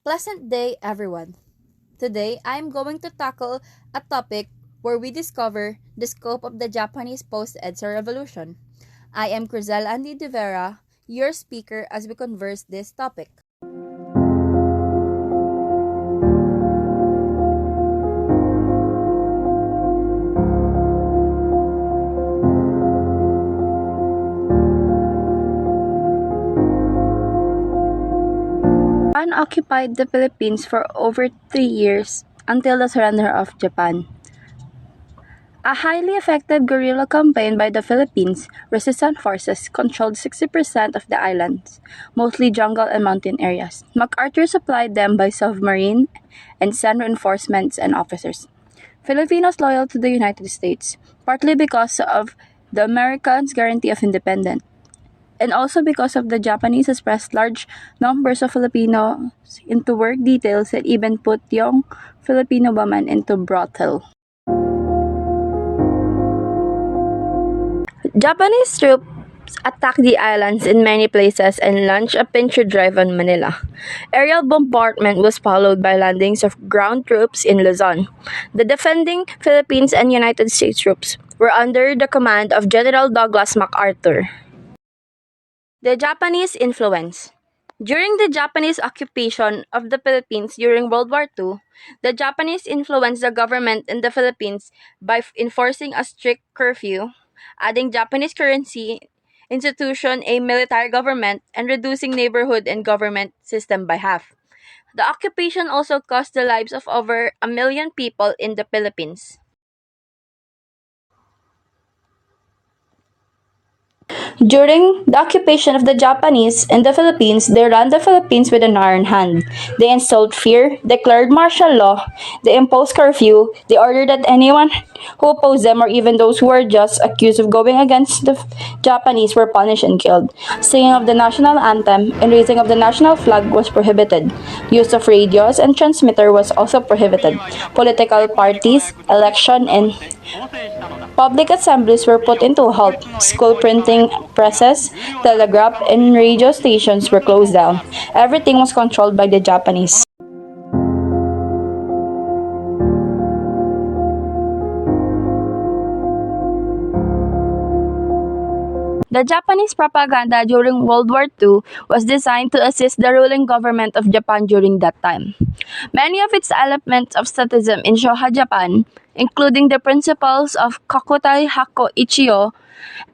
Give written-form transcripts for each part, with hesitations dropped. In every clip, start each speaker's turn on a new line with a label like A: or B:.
A: Pleasant day, everyone. Today, I am going to tackle a topic where we discover the scope of the Japanese post-EDSA revolution. I am Crizel Andy De Vera, your speaker as we converse this topic. Japan occupied the Philippines for over 3 years until the surrender of Japan. A highly effective guerrilla campaign by the Philippines resistance forces controlled 60% of the islands, mostly jungle and mountain areas. MacArthur supplied them by submarine and sent reinforcements and officers. Filipinos loyal to the United States, partly because of the Americans' guarantee of independence, and also because of the Japanese expressed large numbers of Filipinos into work details and even put young Filipino women into brothel. Japanese troops attacked the islands in many places and launched a pincher drive on Manila. Aerial bombardment was followed by landings of ground troops in Luzon. The defending Philippines and United States troops were under the command of General Douglas MacArthur. The Japanese influence. During the Japanese occupation of the Philippines during World War II, the Japanese influenced the government in the Philippines by enforcing a strict curfew, adding Japanese currency, institution a military government, and reducing neighborhood and government system by half. The occupation also cost the lives of over 1 million people in the Philippines. During the occupation of the Japanese in the Philippines, they ran the Philippines with an iron hand. They instilled fear, declared martial law, they imposed curfew, they ordered that anyone who opposed them or even those who were just accused of going against the Japanese were punished and killed. Singing of the national anthem and raising of the national flag was prohibited. Use of radios and transmitter was also prohibited. Political parties, election, and public assemblies were put into a halt. School printing presses, telegraph, and radio stations were closed down. Everything was controlled by the Japanese. The Japanese propaganda during World War II was designed to assist the ruling government of Japan during that time. Many of its elements of statism in Showa Japan, including the principles of Kakutai Hako Ichiyo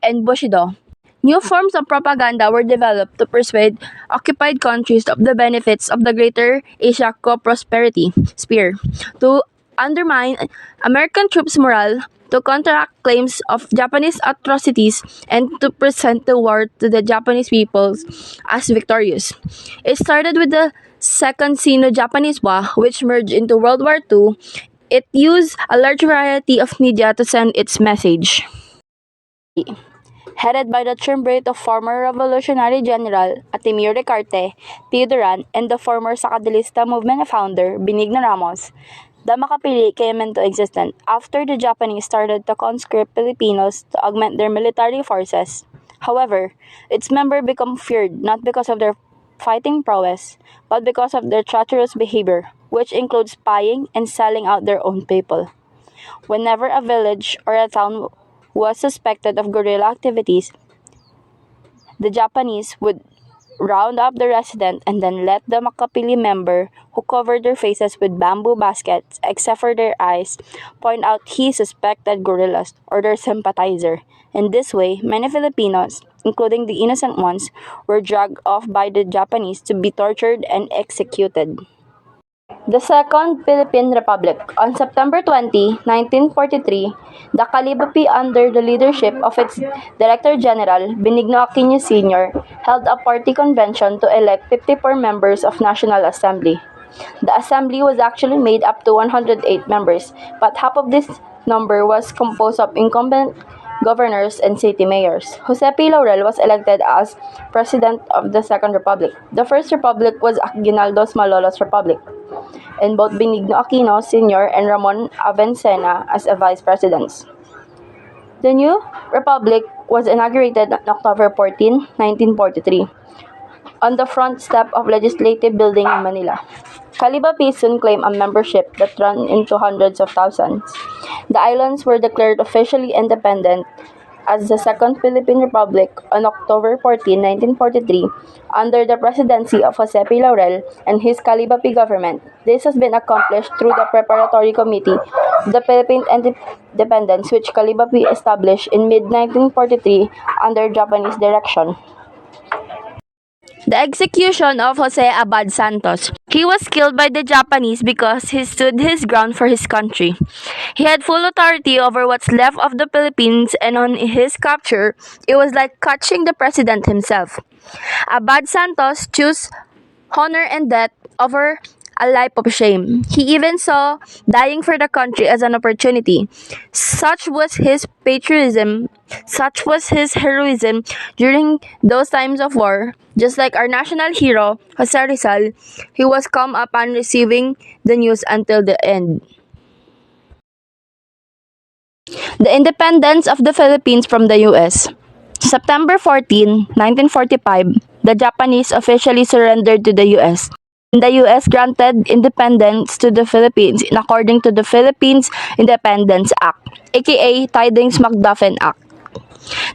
A: and Bushido, new forms of propaganda were developed to persuade occupied countries of the benefits of the Greater Asia Co-Prosperity Sphere, to undermine American troops' morale, to counteract claims of Japanese atrocities, and to present the war to the Japanese people as victorious. It started with the Second Sino-Japanese War, which merged into World War II. It used a large variety of media to send its message. Headed by the triumvirate of former Revolutionary General Atimio Ricarte, Pio Duran, and the former Sacadilista movement founder Benigno Ramos, the Makapili came into existence after the Japanese started to conscript Filipinos to augment their military forces. However, its members became feared not because of their fighting prowess, but because of their treacherous behavior, which includes spying and selling out their own people. Whenever a village or a town was suspected of guerrilla activities, the Japanese would round up the resident and then let the Makapili member, who covered their faces with bamboo baskets except for their eyes, point out he suspected guerrillas or their sympathizer. In this way, many Filipinos, including the innocent ones, were dragged off by the Japanese to be tortured and executed. The Second Philippine Republic. On September 20, 1943, the Kalibupi, under the leadership of its Director General, Benigno Aquino Sr., held a party convention to elect 54 members of National Assembly. The assembly was actually made up to 108 members, but half of this number was composed of incumbent governors and city mayors. Jose P. Laurel was elected as President of the Second Republic. The First Republic was Aguinaldo's Malolos Republic, and both Benigno Aquino Sr. and Ramon Avicenna as Vice Presidents. The new republic was inaugurated on October 14, 1943, on the front step of Legislative Building in Manila. Calibapi soon claimed a membership that ran into hundreds of thousands. The islands were declared officially independent as the Second Philippine Republic on October 14, 1943, under the presidency of Jose P. Laurel and his Calibapi government. This has been accomplished through the Preparatory Committee of the Philippine Independence, which Calibapi established in mid-1943 under Japanese direction. The execution of Jose Abad Santos. He was killed by the Japanese because he stood his ground for his country. He had full authority over what's left of the Philippines, and on his capture, it was like catching the president himself. Abad Santos chose honor and death over a life of shame. He even saw dying for the country as an opportunity. Such was his patriotism, such was his heroism during those times of war. Just like our national hero, Jose Rizal, he was calm upon receiving the news until the end. The independence of the Philippines from the U.S. September 14, 1945, the Japanese officially surrendered to the U.S. The U.S. granted independence to the Philippines in according to the Philippines Independence Act, aka Tidings-McDuffin Act.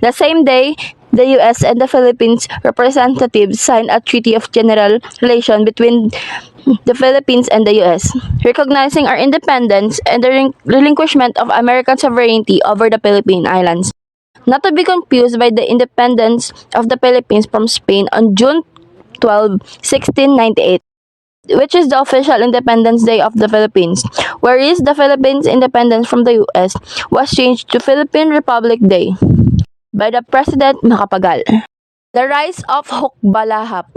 A: The same day, the U.S. and the Philippines representatives signed a Treaty of General Relation between the Philippines and the U.S., recognizing our independence and the relinquishment of American sovereignty over the Philippine Islands. Not to be confused by the independence of the Philippines from Spain on June 12, 1698, which is the official Independence Day of the Philippines, whereas the Philippines' independence from the U.S. was changed to Philippine Republic Day by the President Macapagal. The rise of Hukbalahap.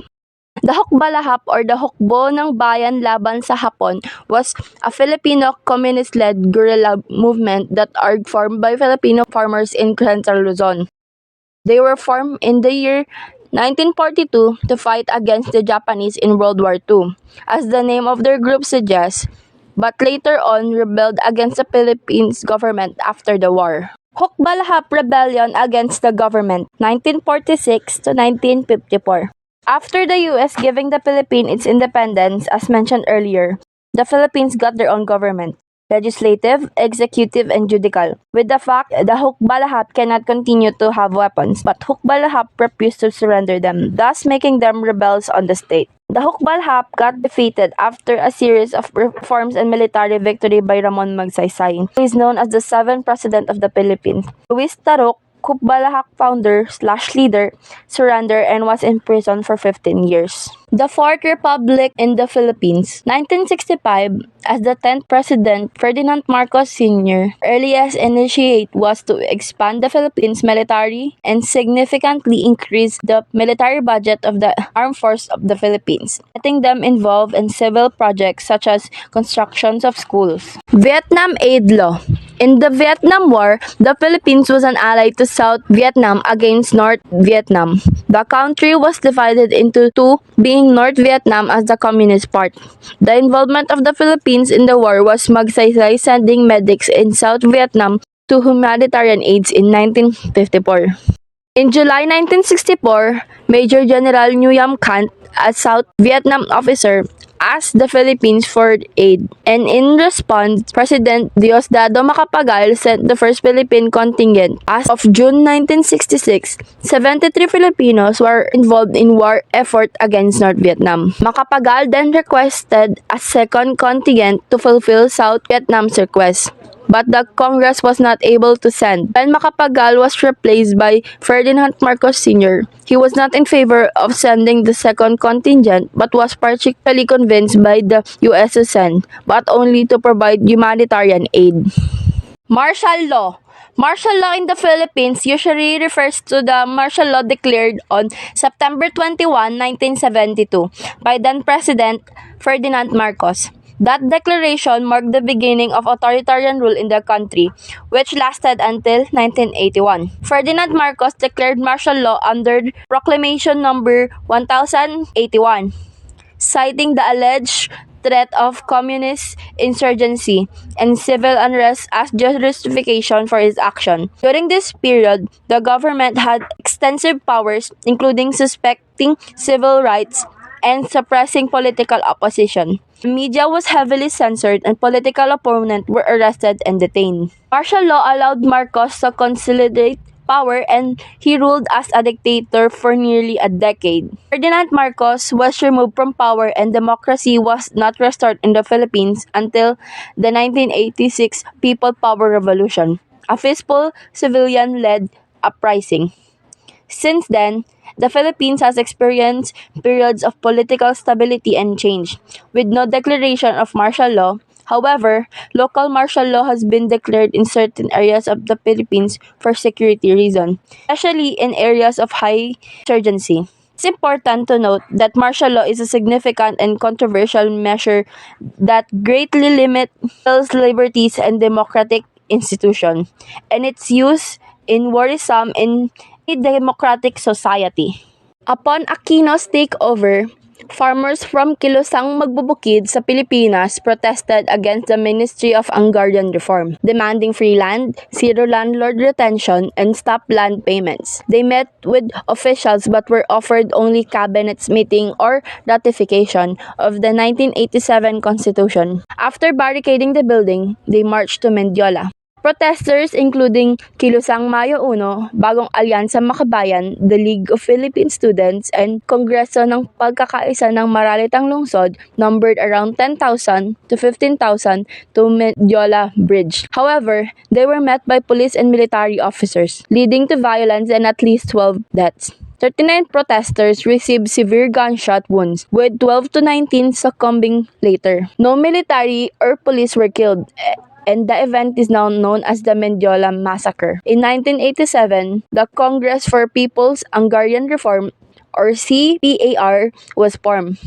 A: The Hukbalahap or the Hukbo ng Bayan Laban sa Hapon was a Filipino communist-led guerrilla movement that are formed by Filipino farmers in Central Luzon. They were formed in the year 1942 to fight against the Japanese in World War II, as the name of their group suggests, but later on rebelled against the Philippines government after the war. Hukbalahap Rebellion against the government, 1946 to 1954. After the U.S. giving the Philippines its independence, as mentioned earlier, the Philippines got their own government, legislative, executive, and judicial. With the fact the Hukbalahap cannot continue to have weapons, but Hukbalahap refused to surrender them, thus making them rebels on the state. The Hukbalahap got defeated after a series of reforms and military victory by Ramon Magsaysay, who is known as the 7th President of the Philippines. Luis Taruk, Hukbalahap founder/leader, surrendered and was imprisoned for 15 years. The Fourth Republic in the Philippines. 1965, as the 10th President, Ferdinand Marcos Sr., earliest initiate was to expand the Philippines military and significantly increase the military budget of the Armed Forces of the Philippines, letting them involved in civil projects such as constructions of schools. Vietnam Aid Law. In the Vietnam War, the Philippines was an ally to South Vietnam against North Vietnam. The country was divided into two, being North Vietnam as the communist part. The involvement of the Philippines in the war was Magsaysay sending medics in South Vietnam to humanitarian aids in 1954. In July 1964, Major General Nguyen Cant, a South Vietnam officer, asked the Philippines for aid, and in response, President Diosdado Macapagal sent the first Philippine contingent. As of June 1966, 73 Filipinos were involved in war effort against North Vietnam. Macapagal then requested a second contingent to fulfill South Vietnam's request, but the Congress was not able to send. When Macapagal was replaced by Ferdinand Marcos Sr., he was not in favor of sending the second contingent but was partially convinced by the U.S. to send, but only to provide humanitarian aid. Martial law. Martial law in the Philippines usually refers to the martial law declared on September 21, 1972 by then President Ferdinand Marcos. That declaration marked the beginning of authoritarian rule in the country, which lasted until 1981. Ferdinand Marcos declared martial law under Proclamation Number 1081, citing the alleged threat of communist insurgency and civil unrest as justification for his action. During this period, the government had extensive powers, including suspecting civil rights and suppressing political opposition. The media was heavily censored and political opponents were arrested and detained. Martial law allowed Marcos to consolidate power and he ruled as a dictator for nearly a decade. Ferdinand Marcos was removed from power and democracy was not restored in the Philippines until the 1986 People Power Revolution, a peaceful civilian-led uprising. Since then, the Philippines has experienced periods of political stability and change, with no declaration of martial law. However, local martial law has been declared in certain areas of the Philippines for security reasons, especially in areas of high insurgency. It's important to note that martial law is a significant and controversial measure that greatly limits people's liberties and democratic institutions, and its use in worrisome in a democratic society. Upon Aquino's takeover, farmers from Kilusang Magbubukid sa Pilipinas protested against the Ministry of Agrarian Reform, demanding free land, zero landlord retention, and stop land payments. They met with officials but were offered only cabinet's meeting or ratification of the 1987 Constitution. After barricading the building, they marched to Mendiola. Protesters including Kilusang Mayo 1, Bagong Alyansa Makabayan, the League of Philippine Students, and Kongreso ng Pagkakaisa ng Maralitang Lungsod numbered around 10,000 to 15,000 to Mendiola Bridge. However, they were met by police and military officers, leading to violence and at least 12 deaths. 39 protesters received severe gunshot wounds, with 12 to 19 succumbing later. No military or police were killed, and the event is now known as the Mendiola Massacre. In 1987, the Congress for People's Agrarian Reform, or CPAR, was formed,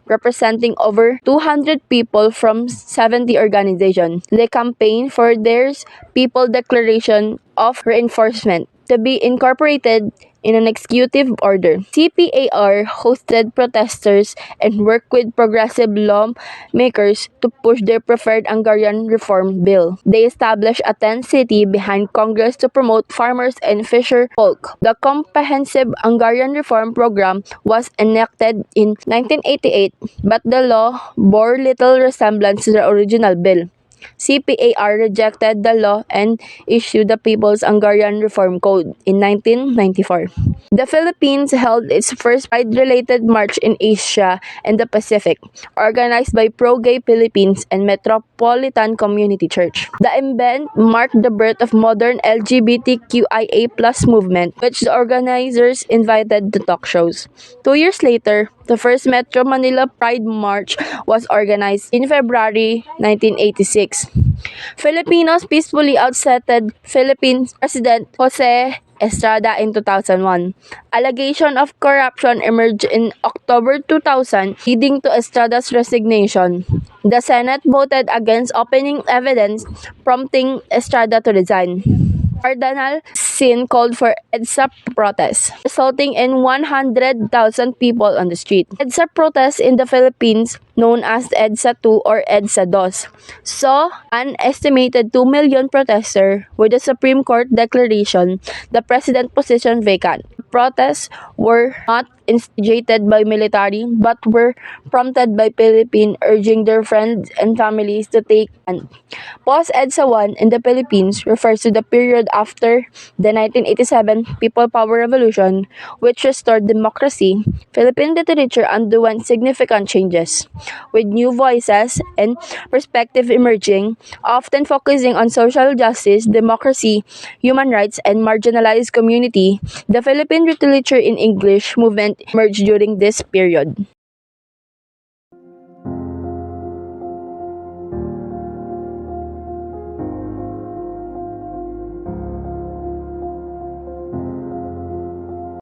A: representing over 200 people from 70 organizations. They campaigned for their People Declaration of Reinforcement to be incorporated in an executive order. CPAR hosted protesters and worked with progressive lawmakers to push their preferred agrarian reform bill. They established a tent city behind Congress to promote farmers and fisher folk. The Comprehensive Agrarian Reform Program was enacted in 1988, but the law bore little resemblance to the original bill. CPAR rejected the law and issued the People's Agrarian Reform Code in 1994. The Philippines held its first pride-related march in Asia and the Pacific, organized by Pro-Gay Philippines and Metropolitan Community Church. The event marked the birth of modern LGBTQIA+ movement, which the organizers invited to talk shows. 2 years later, the first Metro Manila Pride March was organized in February 1986. Filipinos peacefully ousted Philippine President Jose Estrada in 2001. Allegation of corruption emerged in October 2000, leading to Estrada's resignation. The Senate voted against opening evidence, prompting Estrada to resign. Cardinal Sin called for EDSA protests, resulting in 100,000 people on the street. EDSA protests in the Philippines, known as EDSA 2 or EDSA 2, saw an estimated 2 million protesters, with the Supreme Court declaration the president position vacant. Protests were not instigated by military but were prompted by Philippines urging their friends and families to take stand. Post-EDSA 1 in the Philippines refers to the period after the 1987 People Power Revolution, which restored democracy. Philippine literature underwent significant changes, with new voices and perspectives emerging, often focusing on social justice, democracy, human rights, and marginalized community. The Philippine literature in English movement emerged during this period.